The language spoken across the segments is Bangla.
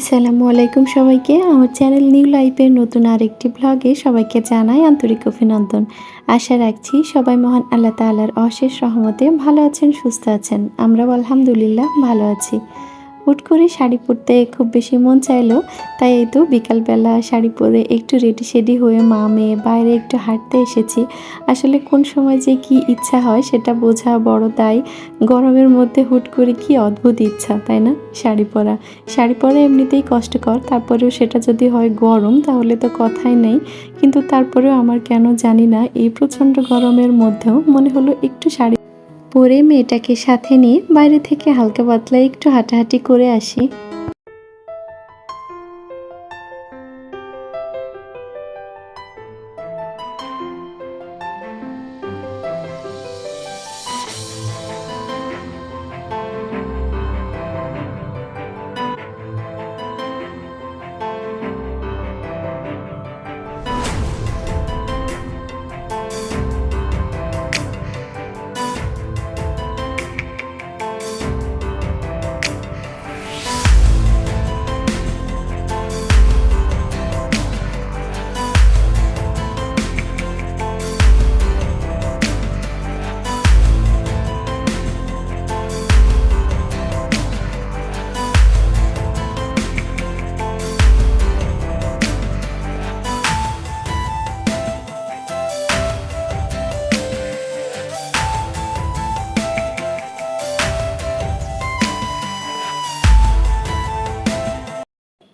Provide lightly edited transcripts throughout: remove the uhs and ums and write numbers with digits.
আসসালামু আলাইকুম সবাইকে। আমার চ্যানেল নিউ লাইফের নতুন আরেকটি ব্লগে সবাইকে জানাই আন্তরিক অভিনন্দন। আশা রাখছি সবাই মহান আল্লাহ তাআলার অশেষ রহমতে ভালো আছেন, সুস্থ আছেন। আমরাও আলহামদুলিল্লাহ ভালো আছি। হুট করে শাড়ি পরতে খুব বেশি মন চাইলো, তাই এই তো বিকালবেলা শাড়ি পরে একটু রেডি হয়ে মা মেয়ে বাইরে একটু হাঁটতে এসেছি। আসলে কোন সময় যে কি ইচ্ছা হয় সেটা বোঝা বড় দায়। গরমের মধ্যে হুট করে কি অদ্ভুত ইচ্ছা, তাই না? শাড়ি পরা এমনিতেই কষ্টকর, তারপরেও সেটা যদি হয় গরম তাহলে তো কথাই নেই। কিন্তু তারপরেও আমার কেন জানি না এই প্রচণ্ড গরমের মধ্যেও মনে হলো একটু শাড়ি পরে মেয়েটাকে সাথে নিয়ে বাইরে থেকে হালকা পাতলা একটু হাঁটাহাঁটি করে আসি।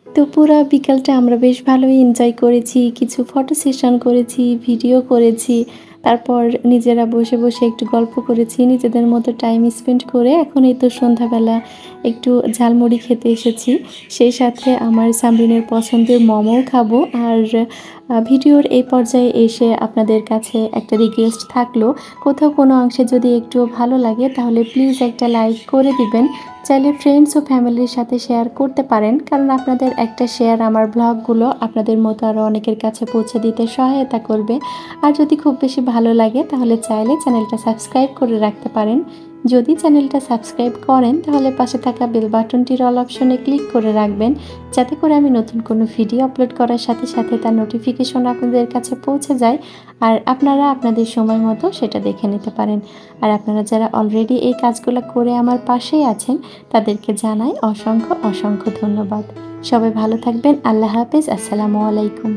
তো পুরা বিকালটা আমরা বেশ ভালোই এনজয় করেছি। কিছু ফটো সেশন করেছি, ভিডিও করেছি। তারপর নিজেরা বসে একটু গল্প করেছি। নিজেদের মতো টাইম স্পেন্ড করে এখন এই তো সন্ধ্যাবেলা একটু ঝালমুড়ি খেতে এসেছি। সেই সাথে আমার সামরিনের পছন্দের মোমোও খাবো। আর ভিডিওর এই পর্যায়ে এসে আপনাদের কাছে একটা রিকোয়েস্ট থাকলো, কোথাও কোনো অংশে যদি একটুও ভালো লাগে তাহলে প্লিজ একটা লাইক করে দিবেন। চাইলে ফ্রেন্ডস ও ফ্যামিলির সাথে শেয়ার করতে পারেন, কারণ আপনাদের একটা শেয়ার আমার ব্লগগুলো আপনাদের মতো আরও অনেকের কাছে পৌঁছে দিতে সহায়তা করবে। আর যদি খুব বেশি ভালো লাগে তাহলে চাইলে চ্যানেলটা সাবস্ক্রাইব করে রাখতে পারেন। যদি চ্যানেলটা সাবস্ক্রাইব করেন তাহলে পাশে থাকা বেল বাটনটির অল অপশনে ক্লিক করে রাখবেন, যাতে করে আমি নতুন কোনো ভিডিও আপলোড করার সাথে সাথে তার নোটিফিকেশন আপনাদের কাছে পৌঁছে যায় আর আপনারা আপনাদের সময় মতো সেটা দেখে নিতে পারেন। আর আপনারা যারা অলরেডি এই কাজগুলো করে আমার পাশেই আছেন তাদেরকে জানাই অসংখ্য ধন্যবাদ। সবাই ভালো থাকবেন। আল্লাহ হাফেজ। আসসালামু আলাইকুম।